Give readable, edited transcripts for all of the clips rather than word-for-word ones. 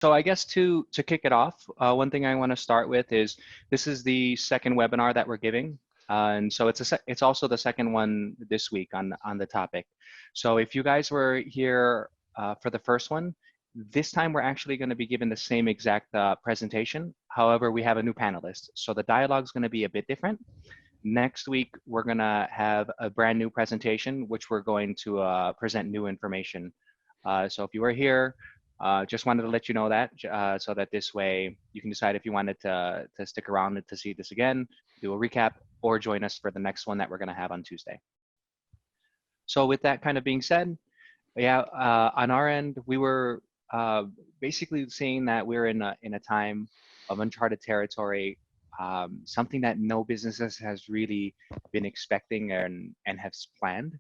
So I guess to kick it off, one thing I want to start with is this is the second webinar that we're giving, and so it's also the second one this week on the topic. So if you guys were here for the first one, this time we're actually going to be given the same exact presentation. However, we have a new panelist, so the dialogue is going to be a bit different. Next week, we're going to have a brand new presentation, which we're going to present new information. So if you were here, just wanted to let you know that so that this way you can decide if you wanted to stick around to see this again, do a recap, or join us for the next one that we're going to have on Tuesday. So with that kind of being said, yeah, on our end, we were basically seeing that we're in a time of uncharted territory, something that no businesses has really been expecting and has planned.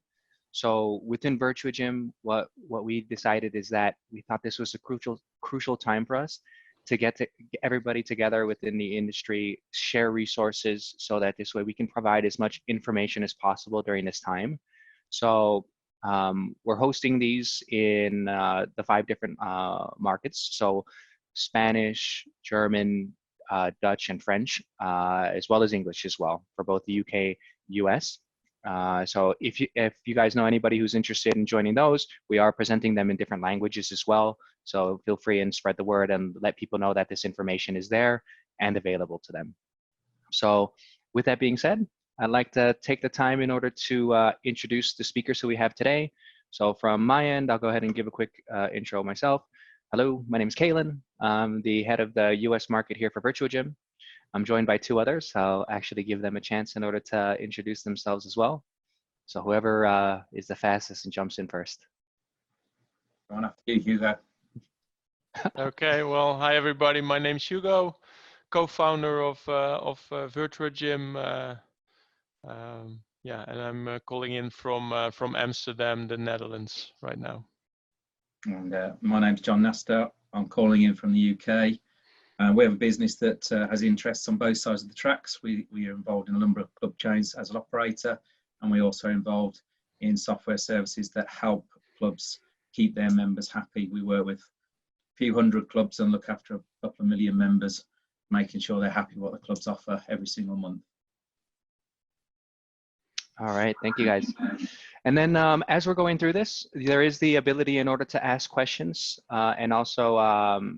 So within Virtuagym, what we decided is that we thought this was a crucial time for us to get everybody together within the industry, share resources, so that this way we can provide as much information as possible during this time. So we're hosting these in the 5 different markets. So Spanish, German, Dutch, and French, as well as English as well for both the UK, US. So if you guys know anybody who's interested in joining those, we are presenting them in different languages as well. So feel free and spread the word and let people know that this information is there and available to them. So with that being said, I'd like to take the time in order to introduce the speakers who we have today. So from my end, I'll go ahead and give a quick intro myself. Hello, my name is Kalen. I'm the head of the US market here for Virtuagym. I'm joined by 2 others. I'll actually give them a chance in order to introduce themselves as well. So whoever is the fastest and jumps in first. Going after you, Hugo. Okay, well, hi everybody. My name's Hugo, co-founder of Virtuagym. Yeah, and I'm calling in from Amsterdam, the Netherlands, right now. And my name's Jon Nasta. I'm calling in from the UK. We have a business that has interests on both sides of the tracks. We are involved in a number of club chains as an operator, and we also are involved in software services that help clubs keep their members happy. We work with a few hundred clubs and look after a couple of million members, making sure they're happy with what the clubs offer every single month. All right, thank you guys. And then as we're going through this, there is the ability in order to ask questions and also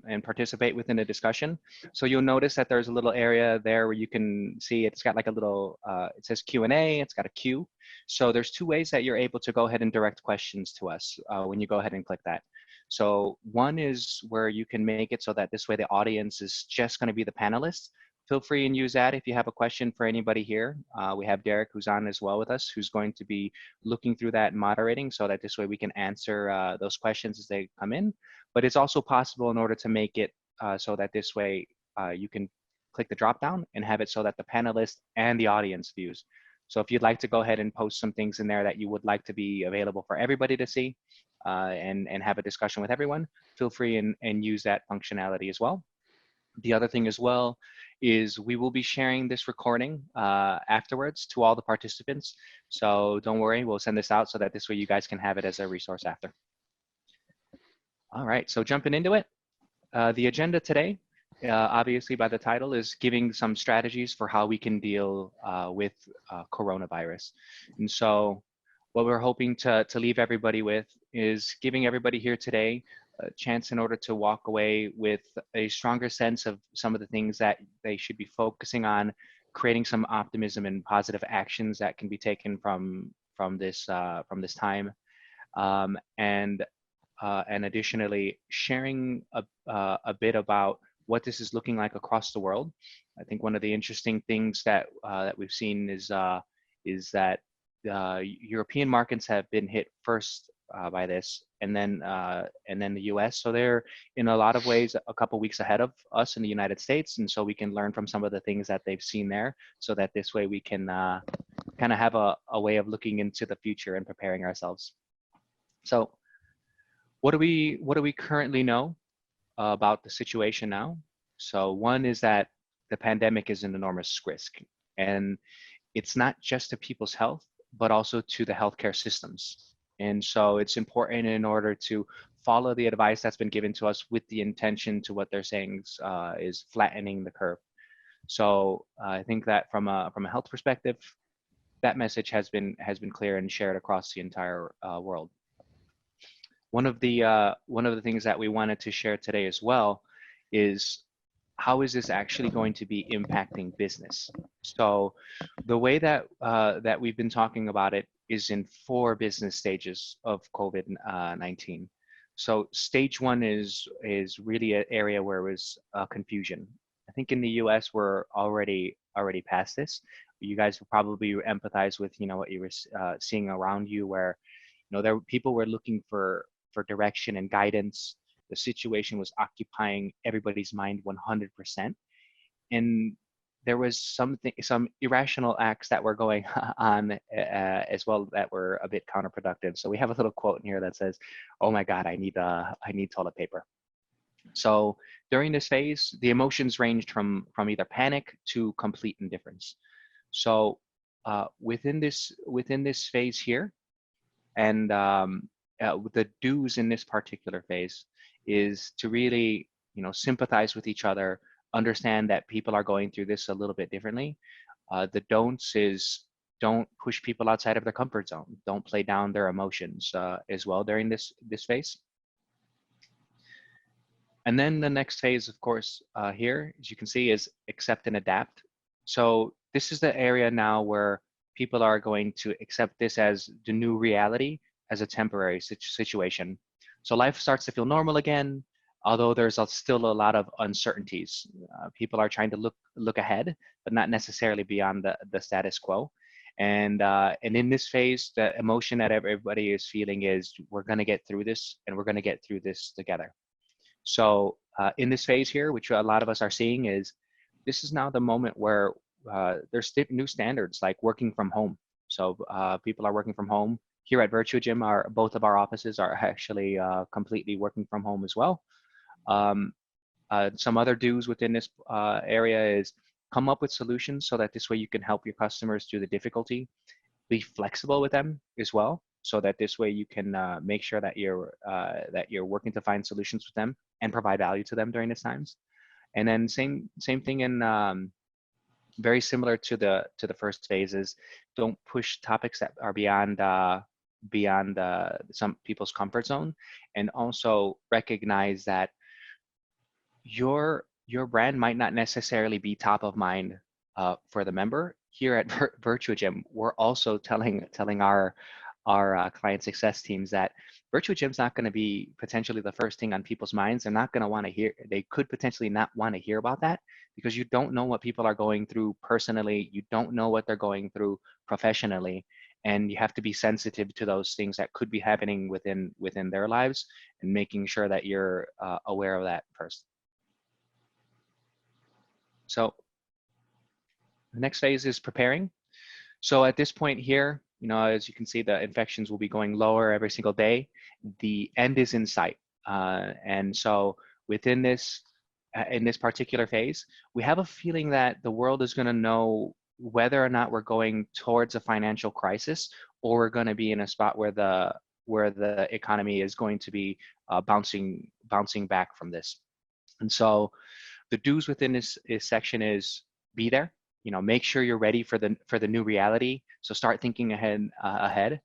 and participate within the discussion. So you'll notice that there's a little area there where you can see it's got like a little, it says Q&A, it's got a Q. So there's 2 ways that you're able to go ahead and direct questions to us when you go ahead and click that. So one is where you can make it so that this way the audience is just going to be the panelists. Feel free and use that if you have a question for anybody here. We have Derek who's on as well with us, who's going to be looking through that and moderating so that this way we can answer those questions as they come in. But it's also possible in order to make it so that this way you can click the drop down and have it so that the panelists and the audience views. So if you'd like to go ahead and post some things in there that you would like to be available for everybody to see and have a discussion with everyone, feel free and use that functionality as well. The other thing as well is we will be sharing this recording afterwards to all the participants. So don't worry, we'll send this out so that this way you guys can have it as a resource after. All right, so jumping into it. The agenda today, obviously by the title, is giving some strategies for how we can deal with coronavirus. And so what we're hoping to leave everybody with is giving everybody here today a chance in order to walk away with a stronger sense of some of the things that they should be focusing on, creating some optimism and positive actions that can be taken from this time, and additionally sharing a bit about what this is looking like across the world. I think one of the interesting things that that we've seen is that European markets have been hit first by this, and then the US. So they're in a lot of ways a couple weeks ahead of us in the United States, and so we can learn from some of the things that they've seen there, so that this way we can kind of have a way of looking into the future and preparing ourselves. So what do we currently know about the situation now? So one is that the pandemic is an enormous risk, and it's not just to people's health, but also to the healthcare systems. And so it's important in order to follow the advice that's been given to us with the intention to what they're saying is flattening the curve. So I think that from a health perspective, that message has been clear and shared across the entire world. One of the things that we wanted to share today as well is how is this actually going to be impacting business? So the way that that we've been talking about it is in 4 business stages of COVID-19. So stage 1 is really an area where it was confusion. I think in the US we're already past this. You guys will probably empathize with what you were seeing around you, where there people were looking for direction and guidance. The situation was occupying everybody's mind 100%, and there was some irrational acts that were going on as well that were a bit counterproductive. So we have a little quote in here that says, "Oh my God, I need toilet paper." So during this phase, the emotions ranged from either panic to complete indifference. So within this phase here, and the do's in this particular phase is to really sympathize with each other, understand that people are going through this a little bit differently. The don'ts is don't push people outside of their comfort zone. Don't play down their emotions as well during this phase. And then the next phase, of course, here, as you can see, is accept and adapt. So this is the area now where people are going to accept this as the new reality, as a temporary situation. So life starts to feel normal again, although there's still a lot of uncertainties. People are trying to look ahead, but not necessarily beyond the status quo. And in this phase, the emotion that everybody is feeling is we're going to get through this, and we're going to get through this together. So in this phase here, which a lot of us are seeing, is this is now the moment where there's new standards like working from home. So people are working from home. Here at Virtuagym, both of our offices are actually completely working from home as well. Some other do's within this area is come up with solutions so that this way you can help your customers through the difficulty. Be flexible with them as well, so that this way you can make sure that you're working to find solutions with them and provide value to them during these times. And then same thing in very similar to the first phases. Don't push topics that are beyond some people's comfort zone, and also recognize that your brand might not necessarily be top of mind for the member. Here at Virtuagym, we're also telling our client success teams that Virtuagym's not going to be potentially the first thing on people's minds. They're not going to want to hear. They could potentially not want to hear about that, because you don't know what people are going through personally. You don't know what they're going through professionally, and you have to be sensitive to those things that could be happening within their lives, and making sure that you're aware of that first. So the next phase is preparing. So at this point here, as you can see, the infections will be going lower every single day. The end is in sight. And so within this, in this particular phase, we have a feeling that the world is going to know whether or not we're going towards a financial crisis, or we're going to be in a spot where the economy is going to be bouncing back from this. And so the do's within this section is be there. Make sure you're ready for the new reality. So start thinking ahead.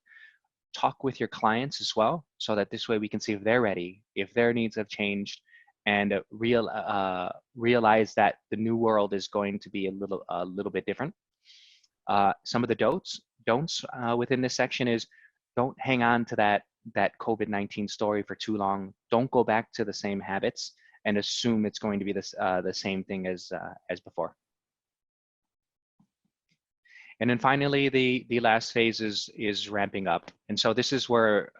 Talk with your clients as well, so that this way we can see if they're ready, if their needs have changed, and realize that the new world is going to be a little bit different. Some of the don'ts within this section is don't hang on to that COVID-19 story for too long. Don't go back to the same habits and assume it's going to be the same thing as before. And then finally, the last phase is ramping up. And so this is where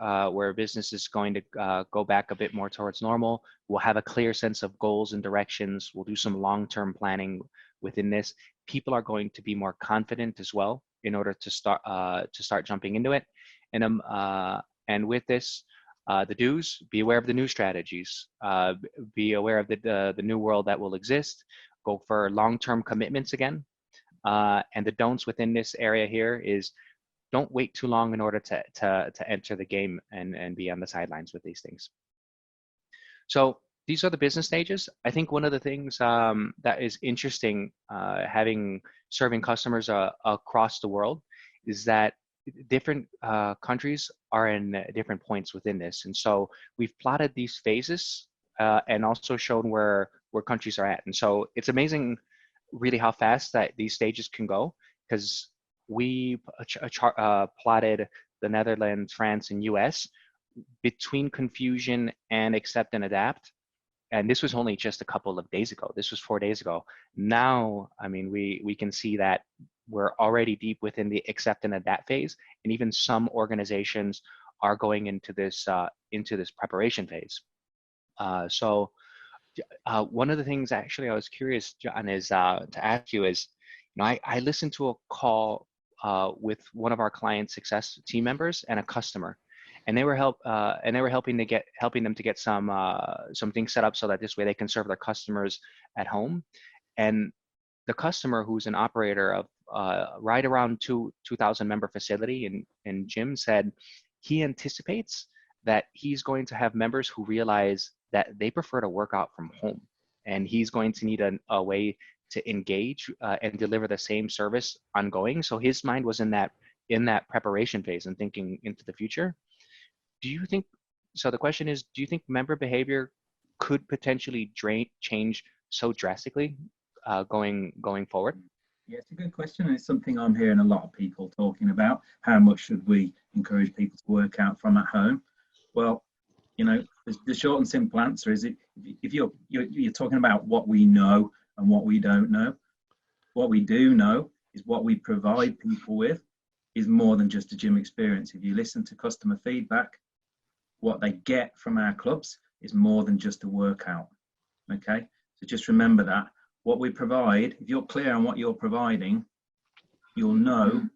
business is going to go back a bit more towards normal. We'll have a clear sense of goals and directions. We'll do some long-term planning within this. People are going to be more confident as well in order to start jumping into it. And with this, the do's: be aware of the new strategies, be aware of the new world that will exist. Go for long-term commitments again. And the don'ts within this area here is don't wait too long in order to enter the game and be on the sidelines with these things. So these are the business stages. I think one of the things that is interesting, serving customers across the world, is that different countries are in different points within this. And so we've plotted these phases and also shown where countries are at. And so it's amazing really how fast that these stages can go, because we plotted the Netherlands, France, and US between confusion and accept and adapt. And this was only just a couple of days ago. This was 4 days ago. Now, I mean, we can see that we're already deep within the accept and adapt phase, and even some organizations are going into this preparation phase. So one of the things actually I was curious, John, is to ask you is, I listened to a call with one of our client success team members and a customer, and they were helping them to get some things set up so that this way they can serve their customers at home. And the customer, who's an operator of right around 2,000 member facility in gym, said he anticipates that he's going to have members who realize that they prefer to work out from home, and he's going to need a way to engage and deliver the same service ongoing. So his mind was in that preparation phase and thinking into the future. Do you think, so the question is, do you think member behavior could potentially change so drastically going forward? Yeah, it's a good question, and it's something I'm hearing a lot of people talking about. How much should we encourage people to work out from at home? Well, the short and simple answer is, if you're talking about what we know and what we don't know, what we do know is what we provide people with is more than just a gym experience. If you listen to customer feedback, what they get from our clubs is more than just a workout. Okay, so just remember that. What we provide, if you're clear on what you're providing, you'll know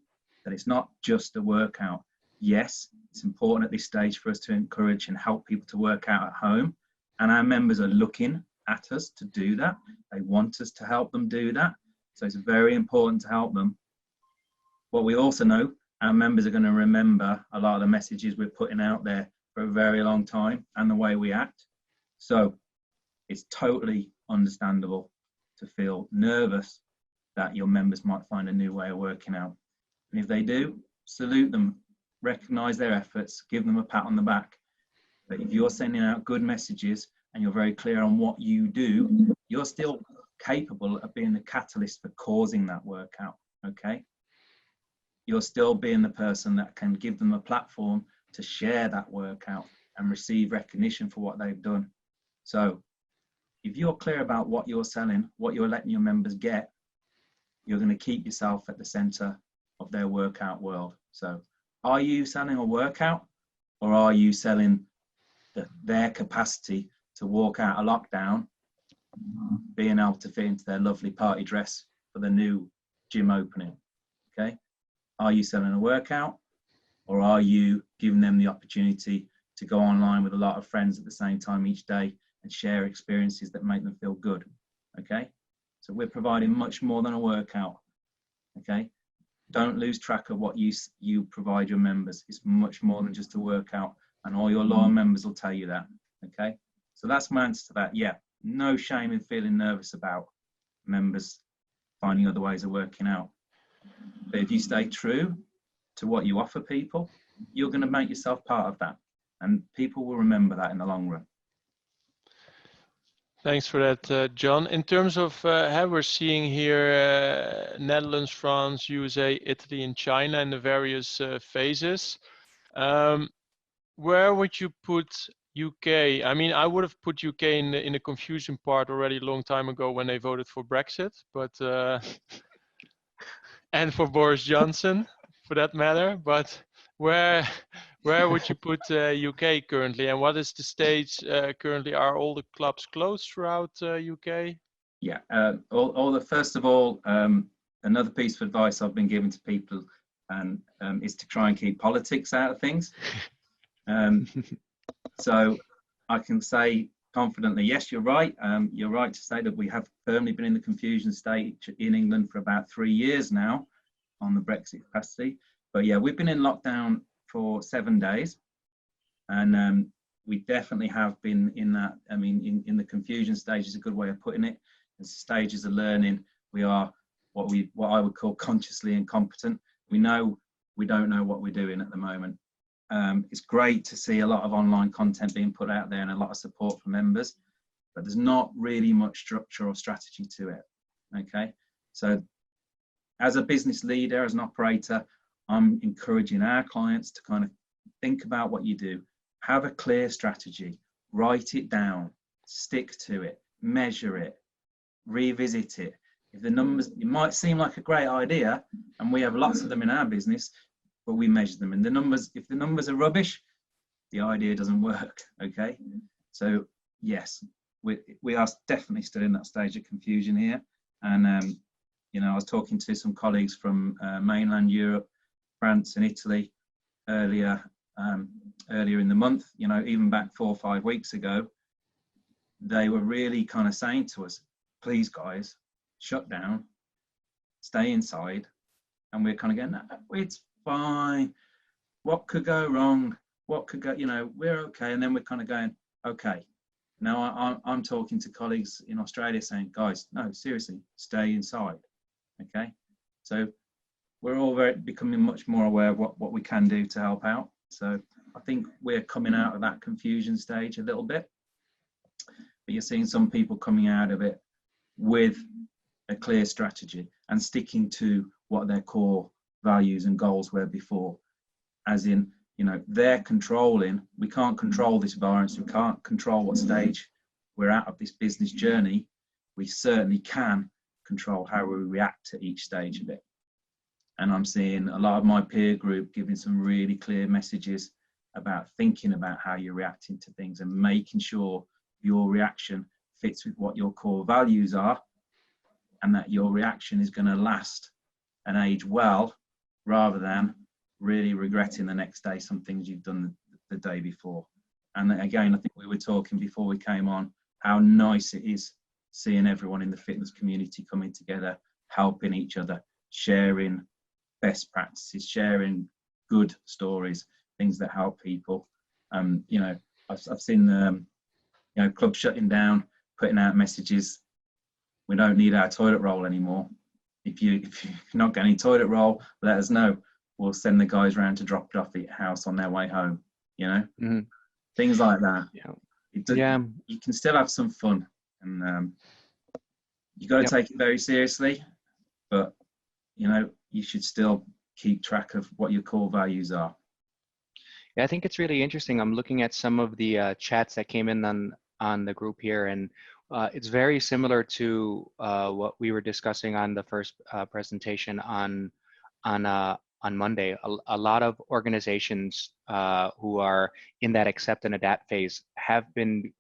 that it's not just a workout. Yes, it's important at this stage for us to encourage and help people to work out at home, and our members are looking at us to do that. They want us to help them do that, so it's very important to help them. What we also know, our members are going to remember a lot of the messages we're putting out there for a very long time and the way we act. So it's totally understandable to feel nervous that your members might find a new way of working out. And if they do, salute them, recognize their efforts, give them a pat on the back. But if you're sending out good messages and you're very clear on what you do, you're still capable of being the catalyst for causing that workout, okay? You're still being the person that can give them a platform to share that workout and receive recognition for what they've done. So if you're clear about what you're selling, what you're letting your members get, you're going to keep yourself at the center of their workout world. So are you selling a workout, or are you selling their capacity to walk out of lockdown, being able to fit into their lovely party dress for the new gym opening? Okay. Are you selling a workout, or are you giving them the opportunity to go online with a lot of friends at the same time each day and share experiences that make them feel good? Okay. So we're providing much more than a workout. Okay. Don't lose track of what you provide your members. It's much more than just a workout, and all your loyal members will tell you that. Okay. So that's my answer to that. Yeah. No shame in feeling nervous about members finding other ways of working out. But if you stay true to what you offer people, you're going to make yourself part of that, and people will remember that in the long run. Thanks for that, John. In terms of how we're seeing here, Netherlands, France, USA, Italy, and China in the various phases, where would you put UK? I mean, I would have put UK in the confusion part already a long time ago when they voted for Brexit, but and for Boris Johnson, for that matter. But where would you put UK currently, and what is the stage currently? Are all the clubs closed throughout UK? Yeah, first of all, another piece of advice I've been giving to people is to try and keep politics out of things. So I can say confidently, yes, you're right. You're right to say that we have firmly been in the confusion state in England for about 3 years now on the Brexit capacity. But yeah, we've been in lockdown for 7 days, and we definitely have been in that. I mean, in the confusion stage is a good way of putting it. As stages of learning, we are what I would call consciously incompetent. We know we don't know what we're doing at the moment. It's great to see a lot of online content being put out there and a lot of support from members, but there's not really much structure or strategy to it. Okay, so as a business leader, as an operator, I'm encouraging our clients to kind of think about what you do, have a clear strategy, write it down, stick to it, measure it, revisit it. If the numbers, it might seem like a great idea, and we have lots of them in our business, but we measure them. And the numbers, if the numbers are rubbish, the idea doesn't work. Okay, so yes, we are definitely still in that stage of confusion here. And you know, I was talking to some colleagues from mainland Europe, France, and Italy earlier in the month. You know, even back 4 or 5 weeks ago, they were really kind of saying to us, "Please, guys, shut down, stay inside." And we're kind of going, "No, it's fine. What could go wrong? What could go? You know, we're okay." And then we're kind of going, "Okay." Now I'm talking to colleagues in Australia saying, "Guys, no, seriously, stay inside." Okay, so we're all becoming much more aware of what we can do to help out. So I think we're coming out of that confusion stage a little bit, but you're seeing some people coming out of it with a clear strategy and sticking to what their core values and goals were before. As in, you know, they're controlling. We can't control this virus. We can't control what stage we're out of this business journey. We certainly can control how we react to each stage of it. And I'm seeing a lot of my peer group giving some really clear messages about thinking about how you're reacting to things and making sure your reaction fits with what your core values are, and that your reaction is going to last and age well, rather than really regretting the next day some things you've done the day before. And again, I think we were talking before we came on how nice it is seeing everyone in the fitness community coming together, helping each other, sharing best practices, sharing good stories, things that help people. You know, I've seen you know, clubs shutting down, putting out messages, "We don't need our toilet roll anymore. If you're not getting toilet roll, let us know. We'll send the guys around to drop it off at your house on their way home." You know, things like that. Yeah, you can still have some fun, and you got to take it very seriously, but you know, you should still keep track of what your core values are. Yeah, I think it's really interesting. I'm looking at some of the chats that came in on the group here, and it's very similar to what we were discussing on the first presentation on Monday. A lot of organizations who are in that accept and adapt phase have been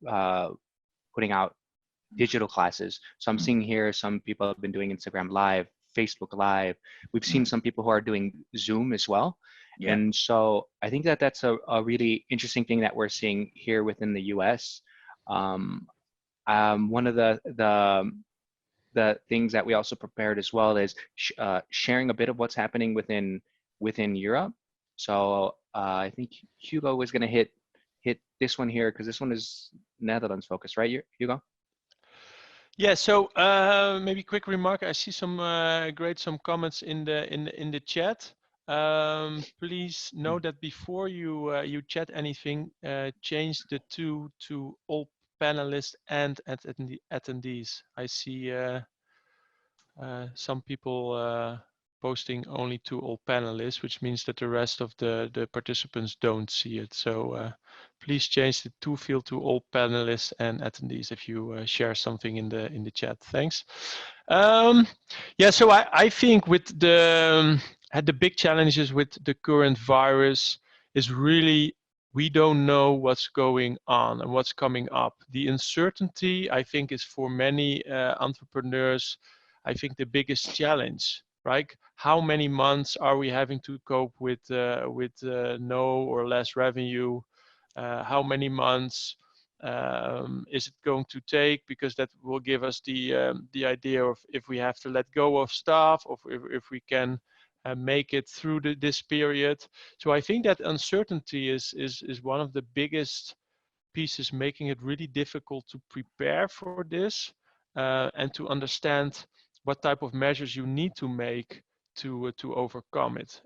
putting out digital classes. So I'm seeing here some people have been doing Instagram Live, Facebook Live. We've seen some people who are doing Zoom as well. Yeah. And so I think that that's a really interesting thing that we're seeing here within the US. One of the things that we also prepared as well is sharing a bit of what's happening within Europe. So I think Hugo was going to hit this one here, because this one is Netherlands focused, right, Hugo? Yeah. So maybe quick remark. I see some some comments in the chat. Please note that before you chat anything, change the to all panelists and attendees. I see some people posting only to all panelists, which means that the rest of the participants don't see it. So please change the to field to all panelists and attendees if you share something in the chat. Thanks. Yeah, so I think with the big challenges with the current virus is really we don't know what's going on and what's coming up. The uncertainty, I think, is for many entrepreneurs, I think, the biggest challenge, right? How many months are we having to cope with no or less revenue? How many months is it going to take? Because that will give us the idea of if we have to let go of staff, or if we can make it through this period. So I think that uncertainty is one of the biggest pieces making it really difficult to prepare for this and to understand what type of measures you need to make to overcome it.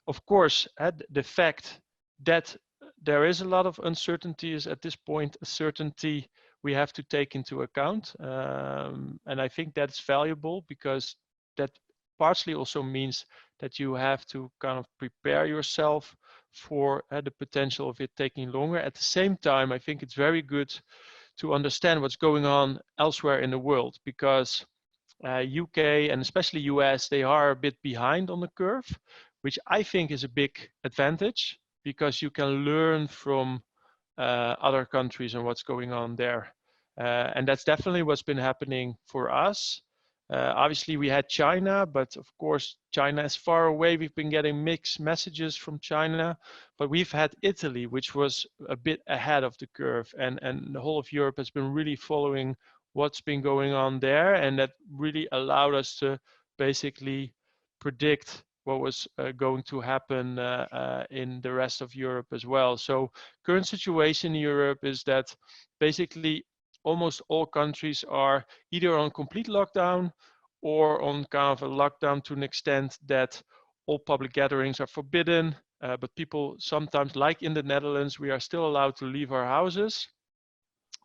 Of course, the fact that there is a lot of uncertainty is at this point a certainty we have to take into account. And I think that's valuable because that partially also means that you have to kind of prepare yourself for the potential of it taking longer. At the same time, I think it's very good to understand what's going on elsewhere in the world because UK and especially US, they are a bit behind on the curve, which I think is a big advantage because you can learn from other countries and what's going on there. And that's definitely what's been happening for us. Obviously, we had China, but of course, China is far away. We've been getting mixed messages from China, but we've had Italy, which was a bit ahead of the curve, and the whole of Europe has been really following what's been going on there, and that really allowed us to basically predict what was going to happen in the rest of Europe as well. So current situation in Europe is that basically almost all countries are either on complete lockdown or on kind of a lockdown to an extent that all public gatherings are forbidden. But people sometimes, like in the Netherlands, we are still allowed to leave our houses,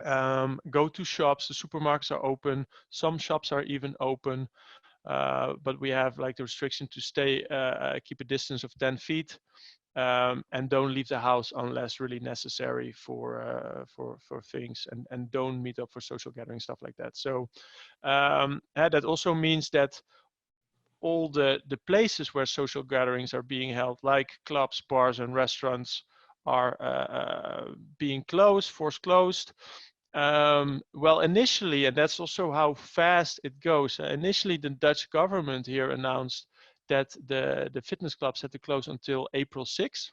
go to shops, the supermarkets are open, some shops are even open, but we have like the restriction to stay, keep a distance of 10 feet. And don't leave the house unless really necessary for things, and don't meet up for social gatherings, stuff like that. So that also means that all the places where social gatherings are being held, like clubs, bars, and restaurants, are being forced closed. Well, initially, and that's also how fast it goes. Initially, the Dutch government here announced that the fitness clubs had to close until April 6th.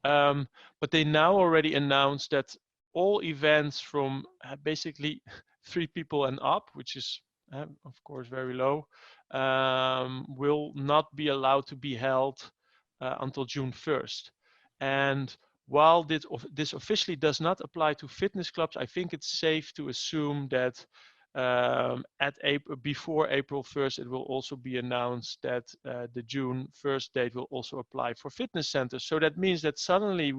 But they now already announced that all events from basically 3 people and up, which is of course very low, will not be allowed to be held until June 1st. And while this officially does not apply to fitness clubs, I think it's safe to assume that before April 1st, it will also be announced that the June 1st date will also apply for fitness centers. So that means that suddenly,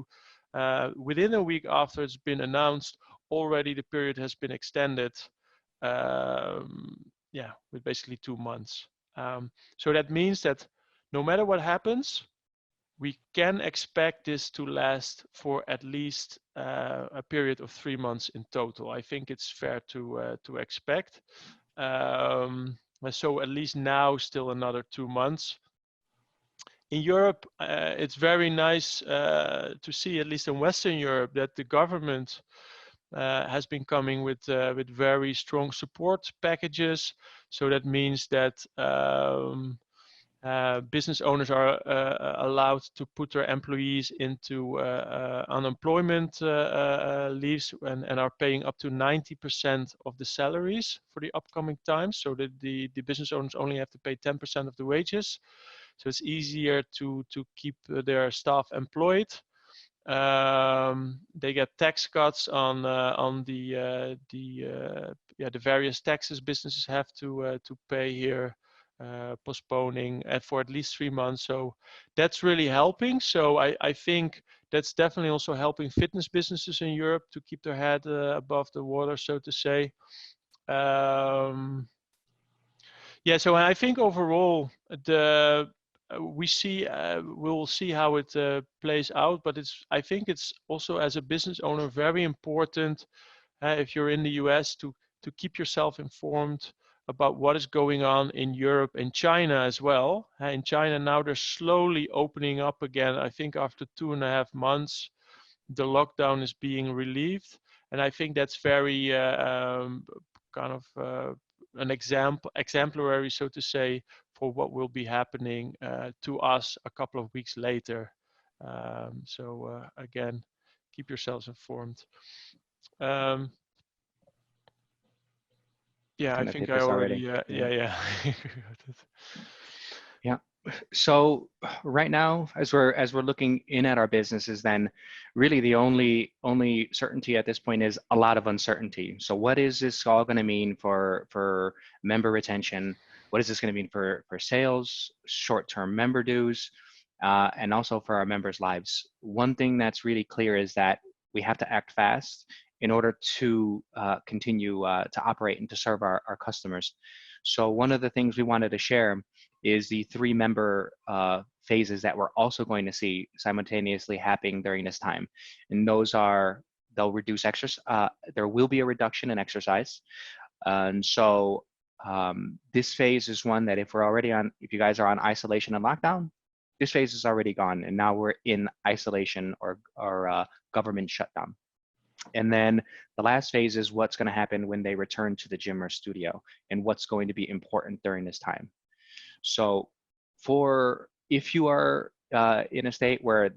within a week after it's been announced, already the period has been extended, with basically 2 months. So that means that no matter what happens, we can expect this to last for at least a period of 3 months in total. I think it's fair to expect. So at least now, still another 2 months. In Europe, it's very nice to see, at least in Western Europe, that the government has been coming with very strong support packages. So that means that business owners are allowed to put their employees into unemployment leaves and are paying up to 90% of the salaries for the upcoming times, so that the business owners only have to pay 10% of the wages. So it's easier to keep their staff employed. They get tax cuts on the various taxes businesses have to pay here. Postponing for at least 3 months. So that's really helping. So I think that's definitely also helping fitness businesses in Europe to keep their head above the water, so to say. So I think overall we'll see how it plays out, but I think it's also, as a business owner, very important if you're in the US to keep yourself informed about what is going on in Europe and China as well. In China now, they're slowly opening up again. I think after 2.5 months, the lockdown is being relieved, and I think that's very kind of an exemplary, so to say, for what will be happening to us a couple of weeks later. So again, keep yourselves informed. I think I already. Yeah. Yeah. So right now, as we're looking in at our businesses, then really the only certainty at this point is a lot of uncertainty. So what is this all going to mean for member retention? What is this going to mean for sales, short-term member dues, and also for our members' lives? One thing that's really clear is that we have to act fast in order to continue to operate and to serve our customers. So one of the things we wanted to share is the 3 member phases that we're also going to see simultaneously happening during this time. And those are, they'll reduce exercise, there will be a reduction in exercise. And so this phase is one that if you guys are on isolation and lockdown, this phase is already gone. And now we're in isolation or government shutdown. And then the last phase is what's going to happen when they return to the gym or studio and what's going to be important during this time. So if you are in a state where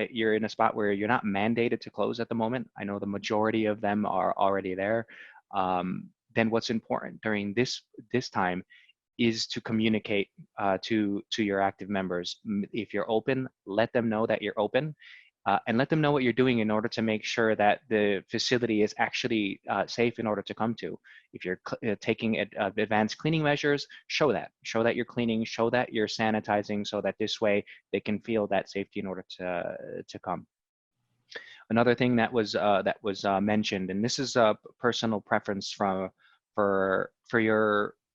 you're in a spot where you're not mandated to close at the moment, I know the majority of them are already there, then what's important during this time is to communicate to your active members. If you're open, let them know that you're open. And let them know what you're doing in order to make sure that the facility is actually safe in order to come to. If you're taking advanced cleaning measures, show that you're cleaning, show that you're sanitizing, so that this way they can feel that safety in order to come. Another thing that was mentioned, and this is a personal preference for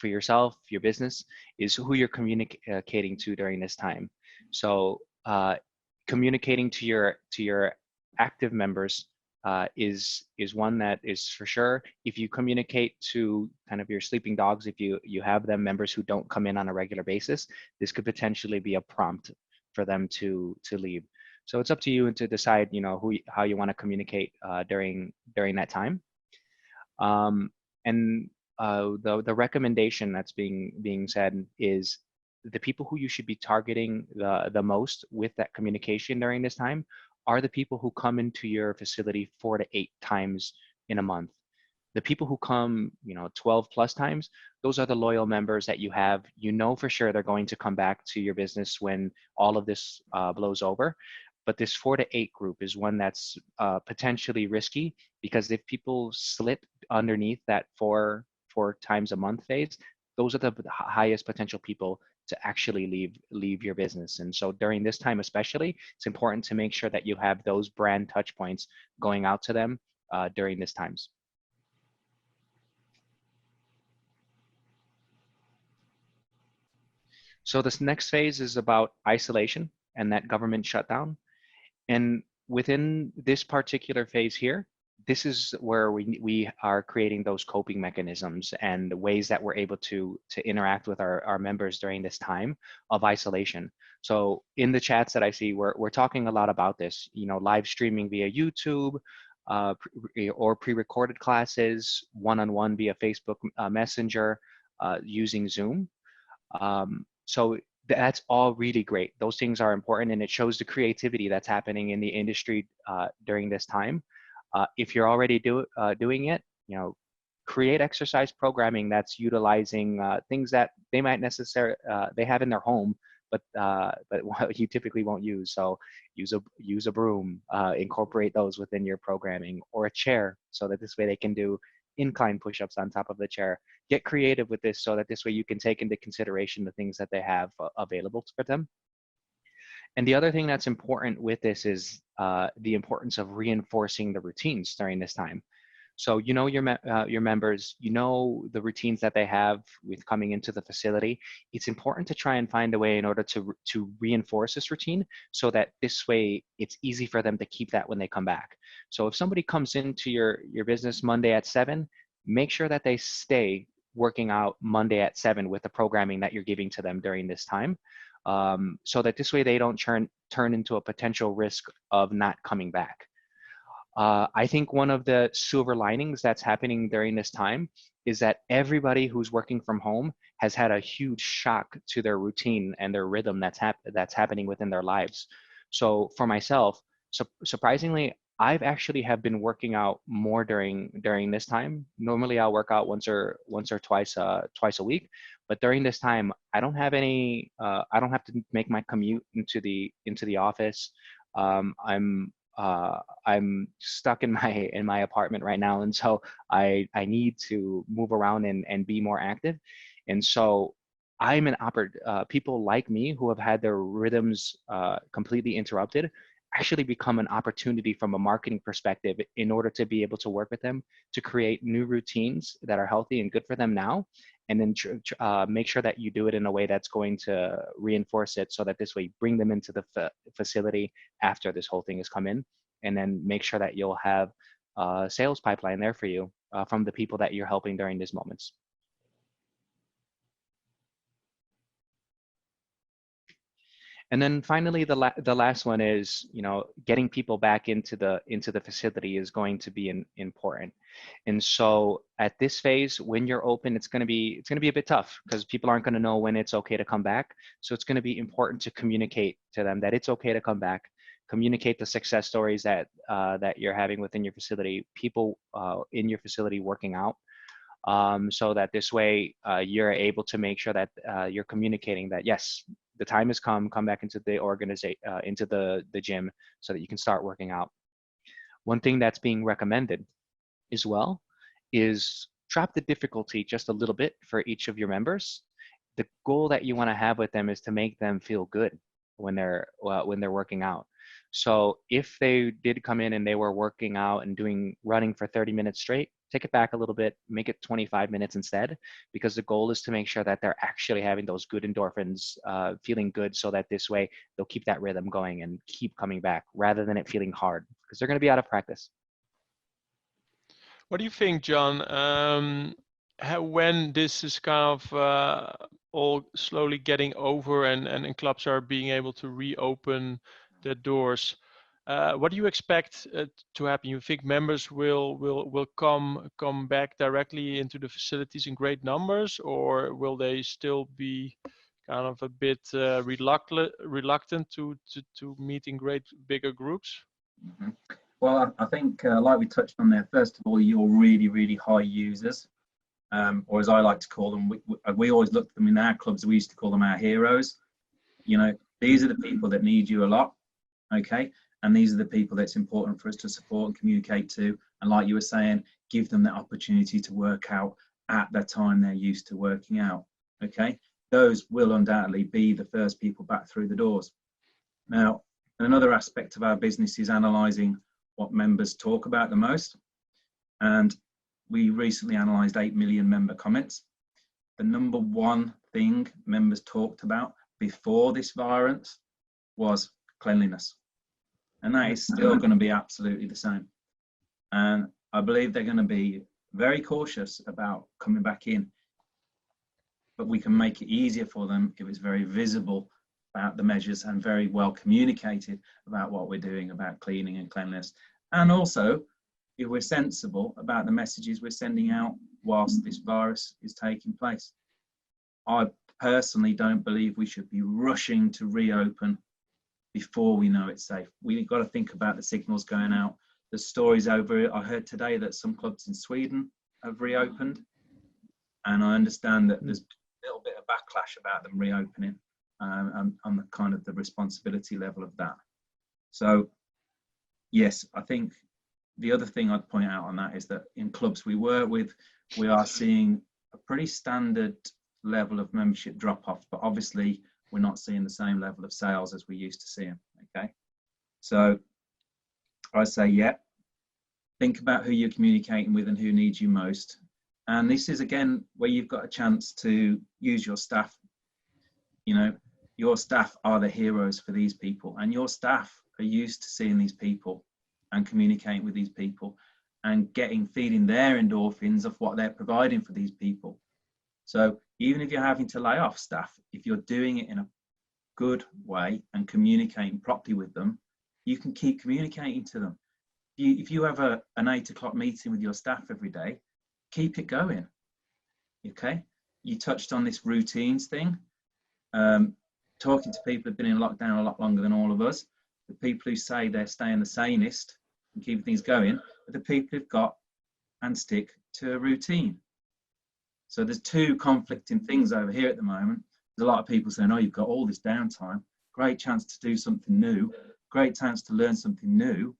yourself, your business, is who you're communicating to during this time. So communicating to your active members is one that is for sure. If you communicate to kind of your sleeping dogs, if you have them members who don't come in on a regular basis, this could potentially be a prompt for them to leave. So it's up to you to decide, how you want to communicate during that time. And the recommendation that's being said is the people who you should be targeting the most with that communication during this time are the people who come into your facility 4 to 8 times in a month. The people who come, 12 plus times, those are the loyal members that you have. For sure they're going to come back to your business when all of this blows over. But this 4 to 8 group is one that's potentially risky, because if people slip underneath that four times a month phase, those are the highest potential people to actually leave your business. And so during this time especially, it's important to make sure that you have those brand touch points going out to them during these times. So this next phase is about isolation and that government shutdown. And within this particular phase here, this is where we are creating those coping mechanisms and the ways that we're able to interact with our members during this time of isolation. So in the chats that I see, we're talking a lot about this, live streaming via YouTube, or pre-recorded classes, one-on-one via Facebook Messenger, using Zoom. So that's all really great. Those things are important, and it shows the creativity that's happening in the industry during this time. If you're already doing it, create exercise programming that's utilizing things that they might they have in their home, but you typically won't use. So use a broom, incorporate those within your programming, or a chair, so that this way they can do incline push-ups on top of the chair. Get creative with this, so that this way you can take into consideration the things that they have available for them. And the other thing that's important with this is the importance of reinforcing the routines during this time. So your members, the routines that they have with coming into the facility. It's important to try and find a way in order to reinforce this routine, so that this way it's easy for them to keep that when they come back. So if somebody comes into your business Monday at 7, make sure that they stay working out Monday at 7 with the programming that you're giving to them during this time, so that this way they don't turn into a potential risk of not coming back. I think one of the silver linings that's happening during this time is that everybody who's working from home has had a huge shock to their routine and their rhythm that's happening within their lives. So for myself, surprisingly, I've actually have been working out more during this time. Normally I'll work out once or twice a week, but during this time I don't have any I don't have to make my commute into the office. I'm stuck in my apartment right now, and so I need to move around and be more active. And so I'm people like me who have had their rhythms completely interrupted actually become an opportunity from a marketing perspective in order to be able to work with them to create new routines that are healthy and good for them now, and then make sure that you do it in a way that's going to reinforce it, so that this way you bring them into the facility after this whole thing has come in, and then make sure that you'll have a sales pipeline there for you from the people that you're helping during these moments. And then finally, the last one is, getting people back into the facility is going to be important. And so at this phase, when you're open, it's going to be a bit tough because people aren't going to know when it's okay to come back. So it's going to be important to communicate to them that it's okay to come back. Communicate the success stories that you're having within your facility, people in your facility working out. So that this way you're able to make sure that you're communicating that, yes, the time has come back into the organization, into the gym, so that you can start working out. One thing that's being recommended as well is drop the difficulty just a little bit for each of your members. The goal that you want to have with them is to make them feel good when they're working out. So if they did come in and they were working out and running for 30 minutes straight, take it back a little bit, make it 25 minutes instead, because the goal is to make sure that they're actually having those good endorphins, feeling good, so that this way they'll keep that rhythm going and keep coming back rather than it feeling hard, because they're going to be out of practice. What do you think, John? When this is kind of all slowly getting over and clubs are being able to reopen their doors, what do you expect to happen? You think members will come back directly into the facilities in great numbers, or will they still be kind of a bit reluctant to meet in bigger groups? Mm-hmm. Well, I think like we touched on there, first of all, you're really, really high users, or as I like to call them, we always look at them in our clubs, we used to call them our heroes. These are the people that need you a lot, okay? And these are the people that's important for us to support and communicate to. And like you were saying, give them the opportunity to work out at the time they're used to working out, okay? Those will undoubtedly be the first people back through the doors. Now, another aspect of our business is analysing what members talk about the most. And we recently analysed 8 million member comments. The number one thing members talked about before this virus was cleanliness. And that is still going to be absolutely the same. And I believe they're going to be very cautious about coming back in. But we can make it easier for them if it's very visible about the measures and very well communicated about what we're doing about cleaning and cleanliness. And also, if we're sensible about the messages we're sending out whilst this virus is taking place. I personally don't believe we should be rushing to reopen before we know it's safe. We've got to think about the signals going out. The stories over it. I heard today that some clubs in Sweden have reopened, and I understand that there's a little bit of backlash about them reopening on the kind of the responsibility level of that. So yes, I think the other thing I'd point out on that is that in clubs we work with, we are seeing a pretty standard level of membership drop off, but obviously we're not seeing the same level of sales as we used to see them, okay? So I say, yeah, think about who you're communicating with and who needs you most. And this is, again, where you've got a chance to use your staff. Your staff are the heroes for these people, and your staff are used to seeing these people and communicating with these people and feeding their endorphins of what they're providing for these people. So even if you're having to lay off staff, if you're doing it in a good way and communicating properly with them, you can keep communicating to them. If you have an 8 o'clock meeting with your staff every day, keep it going, okay? You touched on this routines thing. Talking to people who've been in lockdown a lot longer than all of us, the people who say they're staying the sanest and keeping things going are the people who've got and stick to a routine. So there's two conflicting things over here at the moment. There's a lot of people saying, oh, you've got all this downtime, great chance to do something new, great chance to learn something new.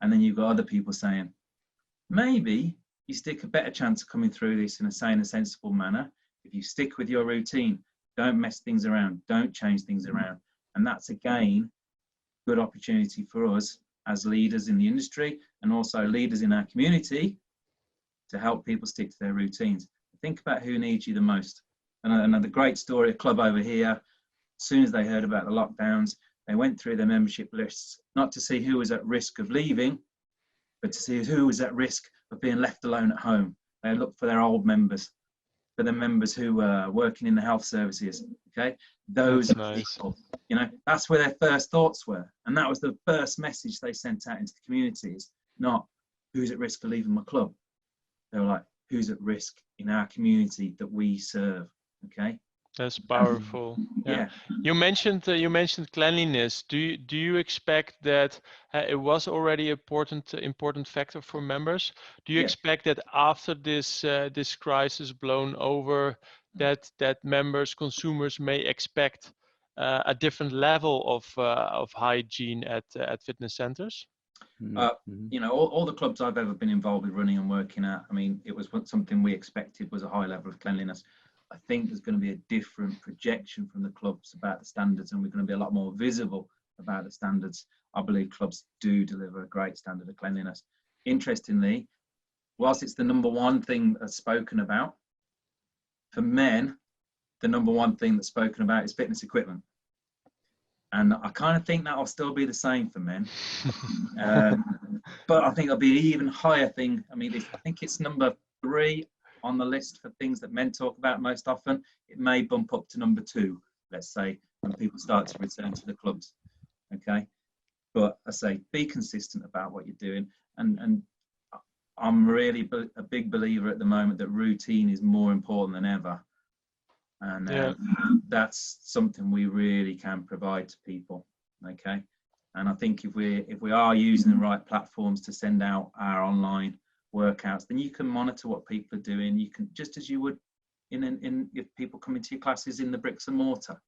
And then you've got other people saying, maybe you stick a better chance of coming through this in a sane and sensible manner if you stick with your routine. Don't mess things around, don't change things around. And that's, again, good opportunity for us as leaders in the industry and also leaders in our community to help people stick to their routines. Think about who needs you the most. And another great story, a club over here, as soon as they heard about the lockdowns, they went through their membership lists, not to see who was at risk of leaving, but to see who was at risk of being left alone at home. They looked for their old members, for the members who were working in the health services, okay? Those people, you know, that's where their first thoughts were. And that was the first message they sent out into the communities, not who's at risk of leaving my club. They were like, who's at risk in our community that we serve, okay? That's powerful. Yeah. You mentioned cleanliness. Do you expect that it was already important factor for members? Do you expect that after this this crisis blown over, that members, consumers may expect a different level of hygiene at fitness centers? You know, all the clubs I've ever been involved with running and working at, I mean, it was something we expected was a high level of cleanliness. I think there's going to be a different projection from the clubs about the standards, and we're going to be a lot more visible about the standards. I believe clubs do deliver a great standard of cleanliness. Interestingly, whilst it's the number one thing that's spoken about, for men, the number one thing that's spoken about is fitness equipment. And I kind of think that will still be the same for men. But I think it'll be an even higher thing. I mean, I think it's number 3 on the list for things that men talk about most often. It may bump up to number 2, let's say, when people start to return to the clubs. Okay. But I say, be consistent about what you're doing. And I'm really a big believer at the moment that routine is more important than ever. And that's something we really can provide to people. Okay. And I think if we are using the right platforms to send out our online workouts, then you can monitor what people are doing. You can, just as you would if people come into your classes in the bricks and mortar,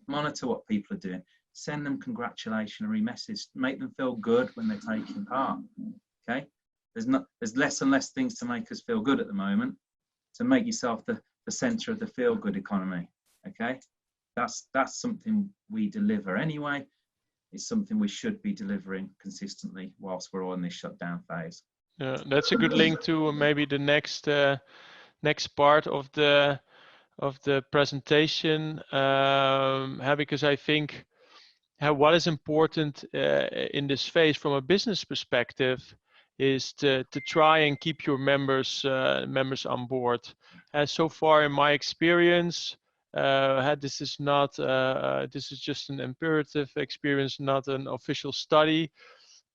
monitor what people are doing, send them congratulatory message, make them feel good when they're taking part. Okay. There's less and less things to make us feel good at the moment. So make yourself the center of the feel good economy. Okay. That's something we deliver anyway. It's something we should be delivering consistently whilst we're all in this shutdown phase. Yeah, that's a good link to maybe the next part of the presentation, because I think what is important in this phase from a business perspective is to try and keep your members on board. So far, in my experience, this is just an imperative experience, not an official study.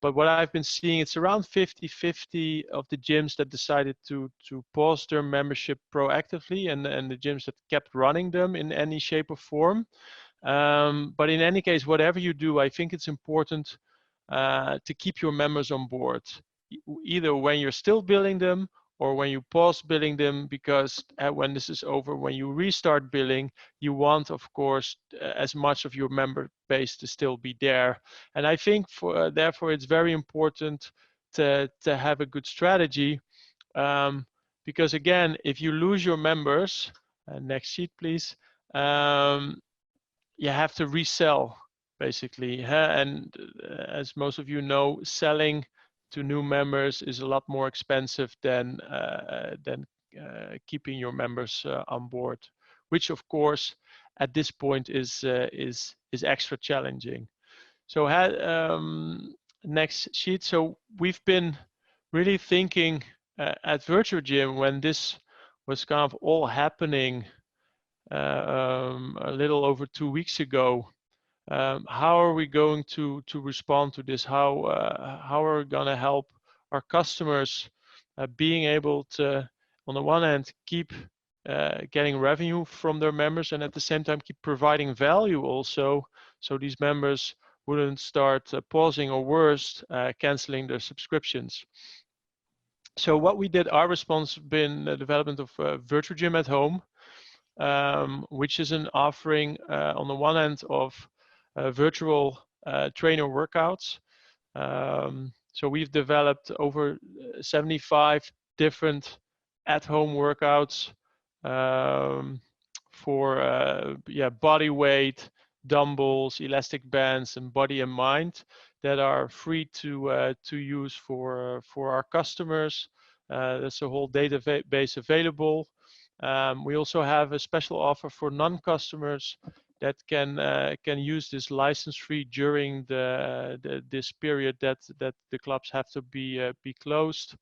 But what I've been seeing, it's around 50-50 of the gyms that decided to pause their membership proactively, and the gyms that kept running them in any shape or form. But in any case, whatever you do, I think it's important to keep your members on board, either when you're still billing them or when you pause billing them, because when this is over, when you restart billing, you want, of course, as much of your member base to still be there. And I think therefore it's very important to have a good strategy, because again, if you lose your members, next sheet please, you have to resell basically. And as most of you know, selling to new members is a lot more expensive than keeping your members on board, which of course at this point is extra challenging. So next sheet. So we've been really thinking at Virtuagym, when this was kind of all happening a little over 2 weeks ago, how are we going to respond to this? How are we going to help our customers being able to, on the one hand, keep getting revenue from their members, and at the same time keep providing value also, so these members wouldn't start pausing or worse, canceling their subscriptions. So what we did, our response been the development of Virtuagym at home, which is an offering on the one hand of virtual trainer workouts. So we've developed over 75 different at-home workouts for body weight, dumbbells, elastic bands, and body and mind that are free to use for our customers. There's a whole database available. We also have a special offer for non-customers that can use this license-free during this period that the clubs have to be closed.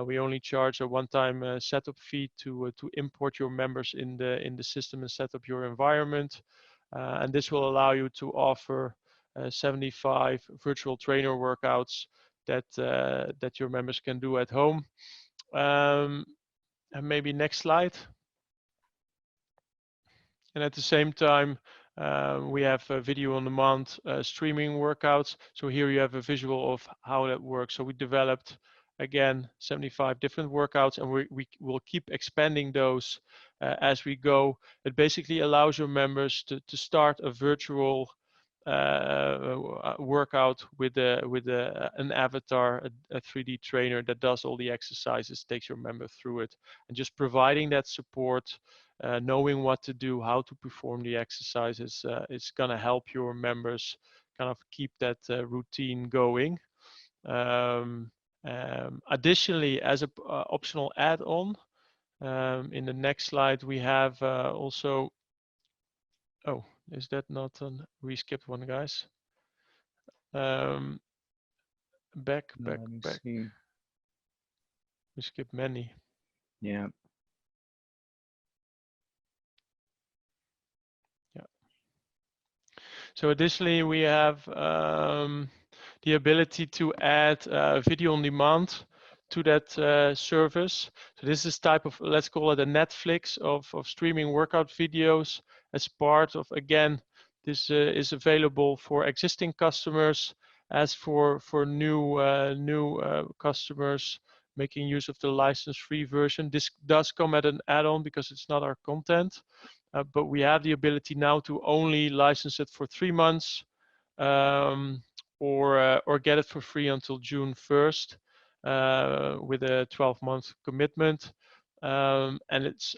We only charge a one-time setup fee to import your members in the system and set up your environment, and this will allow you to offer 75 virtual trainer workouts that your members can do at home. And maybe next slide. And at the same time, we have a video on demand streaming workouts. So here you have a visual of how that works. So we developed, again, 75 different workouts, and we will keep expanding those as we go. It basically allows your members to start a virtual workout with an avatar, a 3D trainer that does all the exercises, takes your member through it, and just providing that support, knowing what to do, how to perform the exercises, is going to help your members kind of keep that routine going. Additionally, as an optional add-on, in the next slide, we have also, oh, is that not on? We skipped one, guys. Back. See. We skipped many. Yeah. Yeah. So additionally, we have the ability to add video on demand to that service. So this is type of, let's call it a Netflix of streaming workout videos as part of, again, this is available for existing customers as for new customers making use of the license-free version. This does come at an add-on because it's not our content, but we have the ability now to only license it for 3 months or get it for free until June 1st. With a 12-month commitment, and it's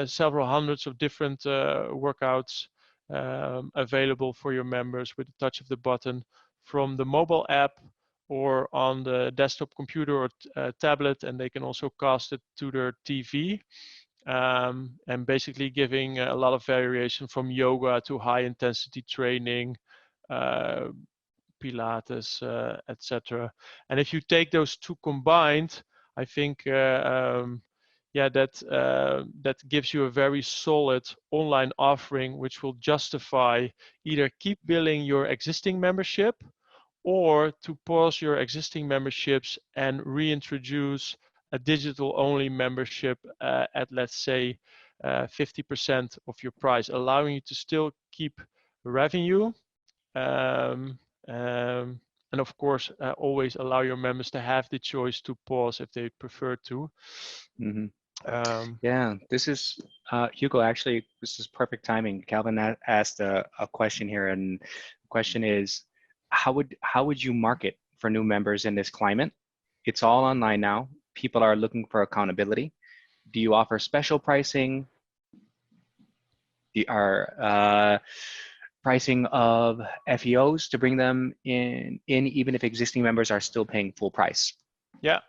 several hundreds of different workouts available for your members with the touch of the button from the mobile app or on the desktop computer or tablet, and they can also cast it to their TV, and basically giving a lot of variation from yoga to high intensity training, Pilates, etc. And if you take those two combined, I think that gives you a very solid online offering, which will justify either keep billing your existing membership or to pause your existing memberships and reintroduce a digital-only membership at, let's say, 50% of your price, allowing you to still keep revenue. And of course, always allow your members to have the choice to pause if they prefer to. Mm-hmm. Yeah, this is Hugo. Actually, this is perfect timing. Calvin asked a question here, and the question is, how would you market for new members in this climate? It's all online now. People are looking for accountability. Do you offer special pricing? Pricing of FEOs to bring them in even if existing members are still paying full price? Yeah,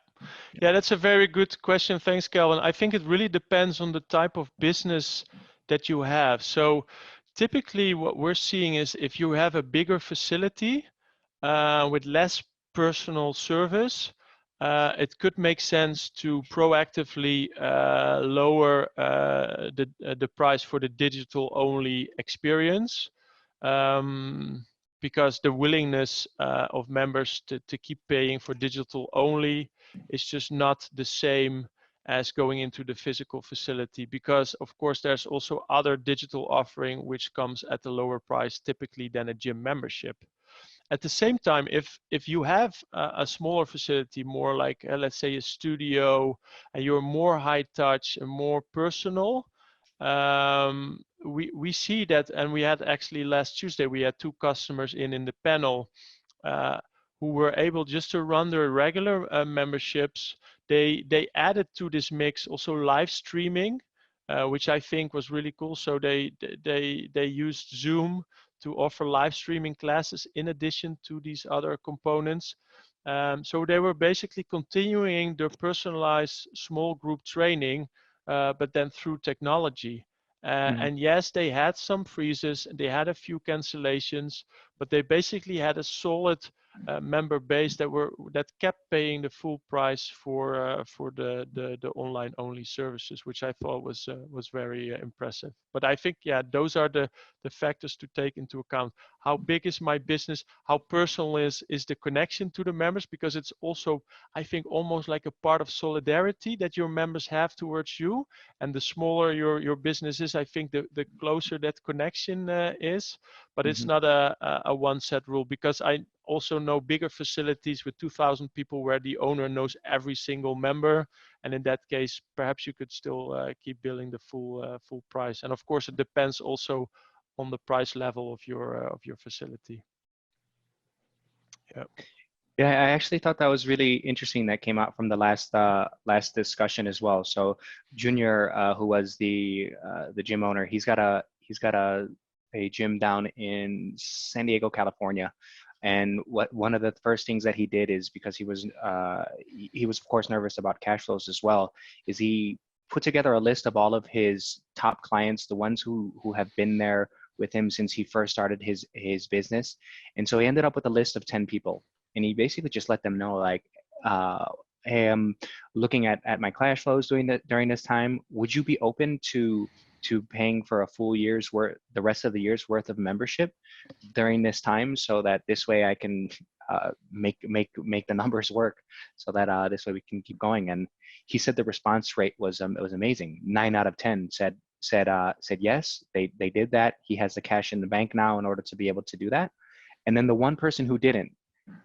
that's a very good question. Thanks, Calvin. I think it really depends on the type of business that you have. So typically what we're seeing is if you have a bigger facility with less personal service, it could make sense to proactively lower the price for the digital-only experience. Because the willingness of members to keep paying for digital only is just not the same as going into the physical facility, because of course there's also other digital offering which comes at a lower price typically than a gym membership. At the same time, if you have a smaller facility, more like let's say a studio, and you're more high touch and more personal, we see that, and we had actually last Tuesday we had 2 customers in the panel who were able just to run their regular memberships. They added to this mix also live streaming, which I think was really cool. So they used Zoom to offer live streaming classes in addition to these other components. So they were basically continuing their personalized small group training, but then through technology. And yes, they had some freezes, they had a few cancellations, but they basically had a solid member base that kept paying the full price for the online only services, which I thought was very impressive. But I think, yeah, those are the factors to take into account. How big is my business? How personal is the connection to the members? Because it's also, I think, almost like a part of solidarity that your members have towards you. And the smaller your business is, I think the closer that connection is. But it's not a one set rule, because I also know bigger facilities with 2,000 people where the owner knows every single member, and in that case perhaps you could still keep billing the full price. And of course it depends also on the price level of your facility. Yeah, I actually thought that was really interesting that came out from the last discussion as well. So Junior, who was the gym owner, he's got a gym down in San Diego, California. And one of the first things that he did is, because he was of course nervous about cash flows as well, is he put together a list of all of his top clients, the ones who have been there with him since he first started his business. And so he ended up with a list of 10 people. And he basically just let them know, like, hey, I'm looking at my cash flows during this time. Would you be open to paying for a full year's worth, the rest of the year's worth of membership during this time, so that this way I can make the numbers work, so that this way we can keep going. And he said the response rate was amazing. 9 out of 10 said yes, they did that. He has the cash in the bank now in order to be able to do that. And then the one person who didn't,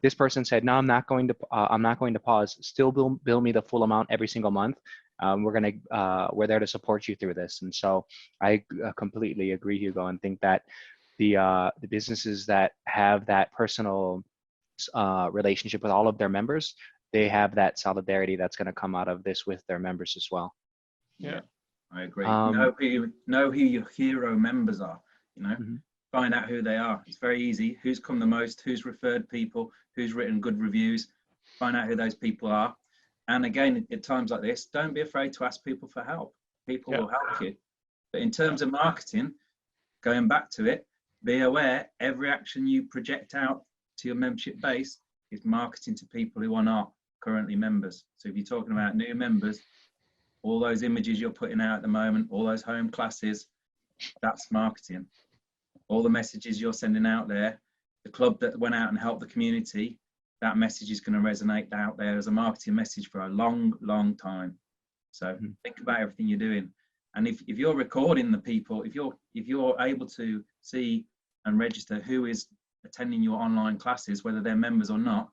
this person said, no, I'm not going to pause. Still bill me the full amount every single month. We're there to support you through this. And so I completely agree, Hugo, and think that the businesses that have that personal relationship with all of their members, they have that solidarity that's going to come out of this with their members as well. Yeah, I agree. Know who your hero members are. Find out who they are. It's very easy. Who's come the most, who's referred people, who's written good reviews. Find out who those people are. And again, at times like this, don't be afraid to ask people for help. People will help you. But in terms of marketing, going back to it, be aware every action you project out to your membership base is marketing to people who are not currently members. So if you're talking about new members, all those images you're putting out at the moment, all those home classes, that's marketing. All the messages you're sending out there, the club that went out and helped the community, that message is going to resonate out there as a marketing message for a long, long time. So think about everything you're doing. And if you're recording the people, if you're able to see and register who is attending your online classes, whether they're members or not,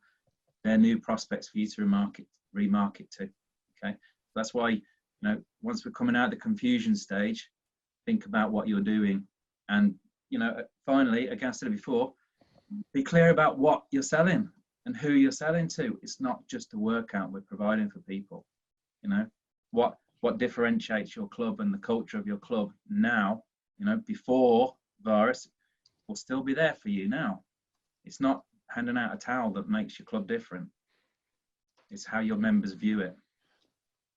they're new prospects for you to remarket to. Okay, that's why, once we're coming out of the confusion stage, think about what you're doing. And finally, again, I said it before, be clear about what you're selling and who you're selling to. It's not just a workout we're providing for people. What differentiates your club and the culture of your club now, before virus, will still be there for you now. It's not handing out a towel that makes your club different. It's how your members view it.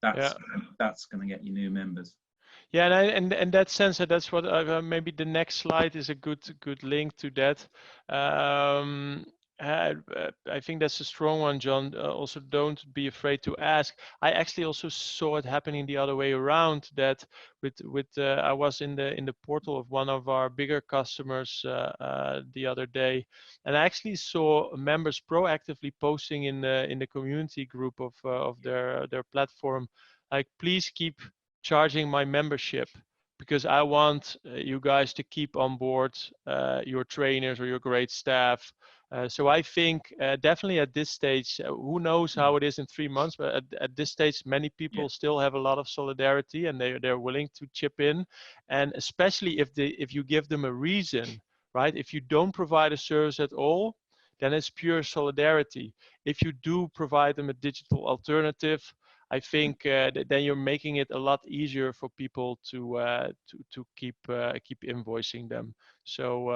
That's going to get you new members. Yeah, and in that sense, that's what maybe the next slide is a good link to that. I think that's a strong one, John. Also, don't be afraid to ask. I actually also saw it happening the other way around. That I was in the portal of one of our bigger customers the other day, and I actually saw members proactively posting in the community group of their platform, like, please keep charging my membership, because I want you guys to keep on board your trainers or your great staff. So I think definitely at this stage, who knows how it is in 3 months, but at this stage, many people still have a lot of solidarity and they're willing to chip in. And especially if you give them a reason, right? If you don't provide a service at all, then it's pure solidarity. If you do provide them a digital alternative, I think then you're making it a lot easier for people to keep invoicing them. So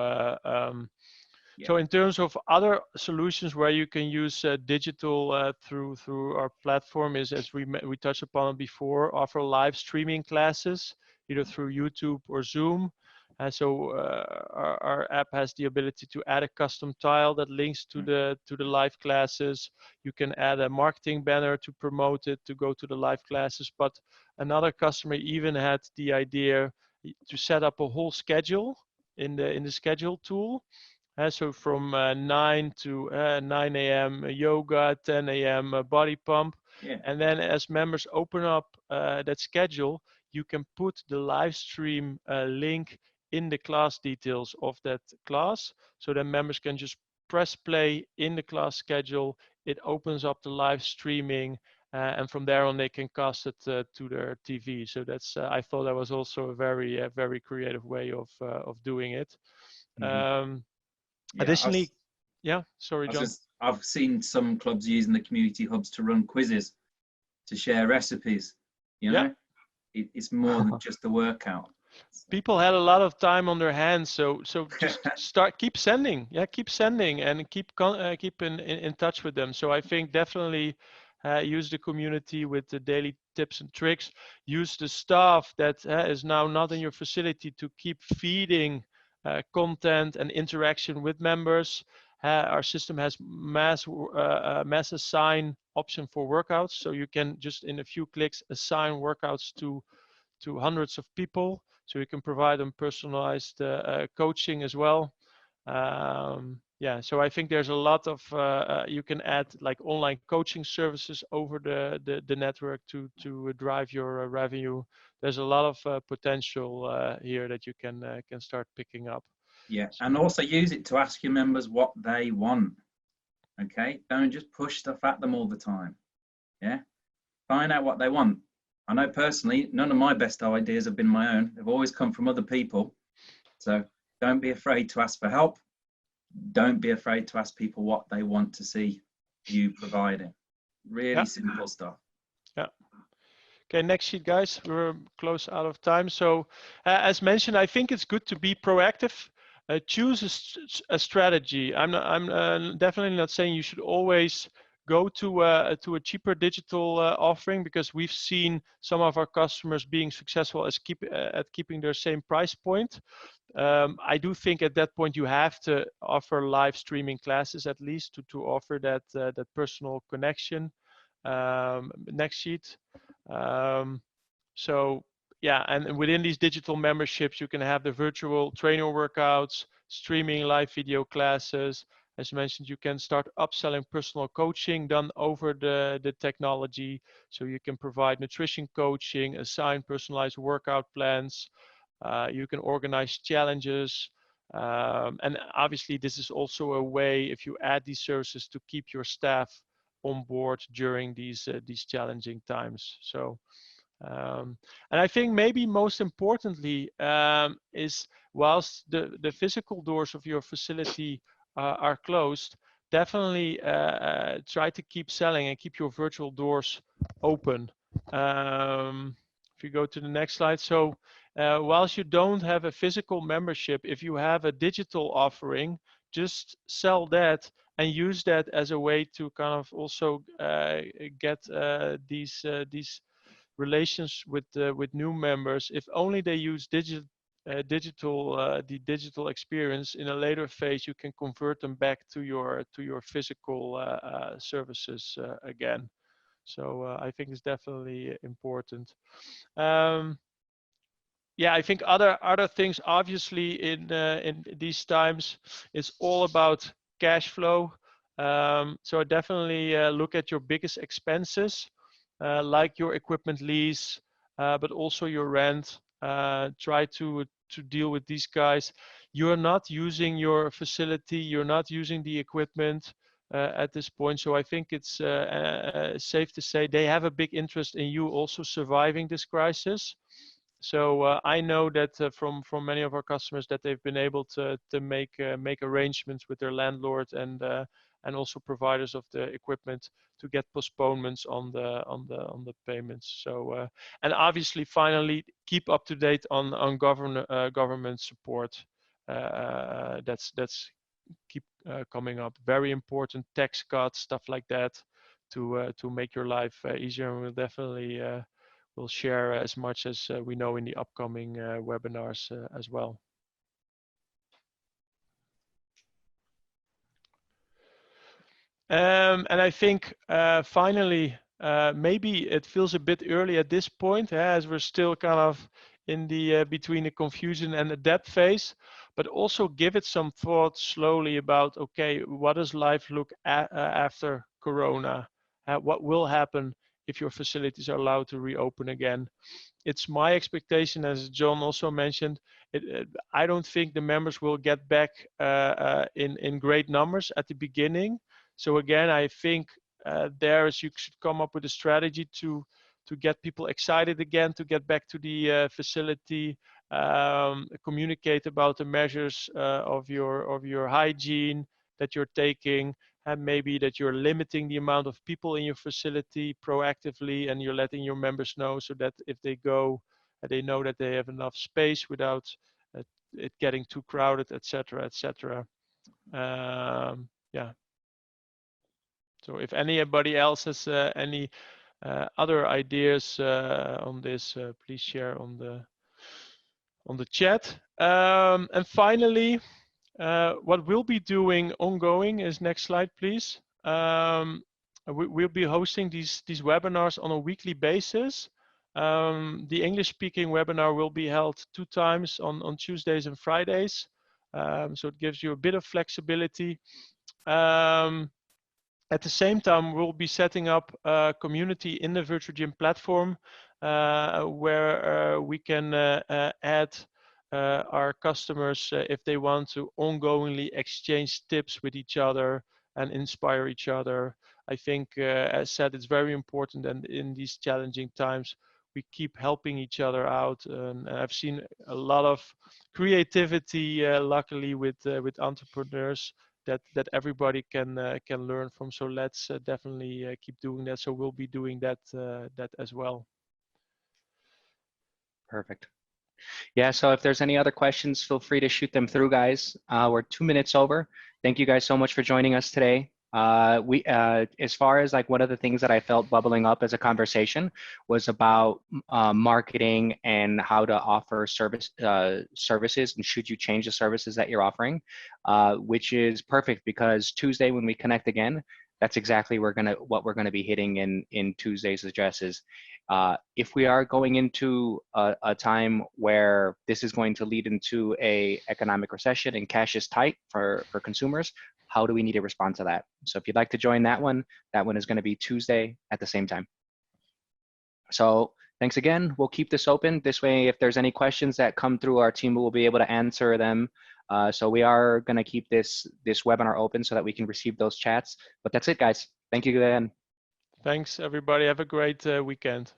so in terms of other solutions where you can use digital through our platform is, as we touched upon it before, offer live streaming classes either through YouTube or Zoom. So our app has the ability to add a custom tile that links to the live classes. You can add a marketing banner to promote it, to go to the live classes. But another customer even had the idea to set up a whole schedule in the schedule tool. So from 9 to 9 a.m. Yoga, 10 a.m. Body pump. And then as members open up that schedule, you can put the live stream link in the class details of that class. So then members can just press play in the class schedule. It opens up the live streaming. And from there on, they can cast it to their TV. So that's I thought that was also a very creative way of doing it. Additionally, sorry, John. I've seen some clubs using the community hubs to run quizzes, to share recipes. You know, it's more than just a workout. People had a lot of time on their hands, so just keep sending, and keep in touch with them. So I think definitely use the community with the daily tips and tricks. Use the staff that is now not in your facility to keep feeding content and interaction with members. Our system has mass assign option for workouts, so you can just in a few clicks assign workouts to hundreds of people, so you can provide them personalized coaching as well. So I think there's a lot of you can add like online coaching services over the network to drive your revenue. There's a lot of potential here that you can start picking up. And also use it to ask your members what they want. Okay, don't just push stuff at them all the time. Find out what they want. I know personally, none of my best ideas have been my own. They've always come from other people. So don't be afraid to ask for help. Don't be afraid to ask people what they want to see you providing. Really simple stuff. Okay, next sheet, guys. We're close out of time. So as mentioned, I think it's good to be proactive. Choose a strategy. I'm definitely not saying you should always go to a cheaper digital offering, because we've seen some of our customers being successful at keeping their same price point. I do think at that point you have to offer live streaming classes at least to offer that personal connection. Next sheet. And within these digital memberships, you can have the virtual trainer workouts, streaming live video classes. As mentioned, you can start upselling personal coaching done over the technology. So you can provide nutrition coaching, assign personalized workout plans. You can organize challenges. And obviously, this is also a way, if you add these services, to keep your staff on board during these challenging times. So, and I think maybe most importantly is, whilst the physical doors of your facility are closed, definitely try to keep selling and keep your virtual doors open. If you go to the next slide. So whilst you don't have a physical membership, if you have a digital offering, just sell that and use that as a way to kind of also get these relations with new members. If only they use the digital experience, in a later phase you can convert them back to your physical services again. So I think it's definitely important. I think other things, obviously, in these times, it's all about cash flow. So definitely look at your biggest expenses, like your equipment lease, but also your rent. Try to deal with these guys. you're not using your facility, you're not using the equipment at this point. So I think it's safe to say they have a big interest in you also surviving this crisis. So I know that from many of our customers that they've been able to make arrangements with their landlord and also providers of the equipment to get postponements on the payments. So and obviously finally keep up to date on government support. That's keep coming up. Very important, tax cuts, stuff like that, to make your life easier. And we'll definitely we'll share as much as we know in the upcoming webinars as well. And I think finally, maybe it feels a bit early at this point, as we're still kind of in the between the confusion and adapt phase, but also give it some thought slowly about, okay, what does life look after Corona? What will happen if your facilities are allowed to reopen again? It's my expectation, as Jon also mentioned, I don't think the members will get back in great numbers at the beginning. So again, I think you should come up with a strategy to get people excited again, to get back to the facility, communicate about the measures of your hygiene that you're taking, and maybe that you're limiting the amount of people in your facility proactively, and you're letting your members know so that if they go, they know that they have enough space without it getting too crowded, etc., etc. Yeah. So if anybody else has any other ideas on this, please share on the chat. And finally, what we'll be doing ongoing is, next slide, please. We'll be hosting these webinars on a weekly basis. The English-speaking webinar will be held 2 times on Tuesdays and Fridays. So it gives you a bit of flexibility. At the same time, we'll be setting up a community in the Virtuagym platform where we can add our customers if they want to ongoingly exchange tips with each other and inspire each other. I think, as said, it's very important, and in these challenging times, we keep helping each other out. And I've seen a lot of creativity, luckily, with entrepreneurs that everybody can learn from. So let's definitely keep doing that. So we'll be doing that as well. Perfect. Yeah, so if there's any other questions, feel free to shoot them through, guys. We're 2 minutes over. Thank you guys so much for joining us today. As far as like one of the things that I felt bubbling up as a conversation was about marketing and how to offer services, and should you change the services that you're offering, which is perfect because Tuesday when we connect again, that's exactly what we're gonna be hitting in Tuesday's addresses. If we are going into a time where this is going to lead into a economic recession and cash is tight for consumers, how do we need to respond to that? So if you'd like to join that one is going to be Tuesday at the same time. So thanks again. We'll keep this open. This way, if there's any questions that come through, our team will be able to answer them. So we are going to keep this webinar open so that we can receive those chats. But that's it, guys. Thank you again. Thanks, everybody. Have a great weekend.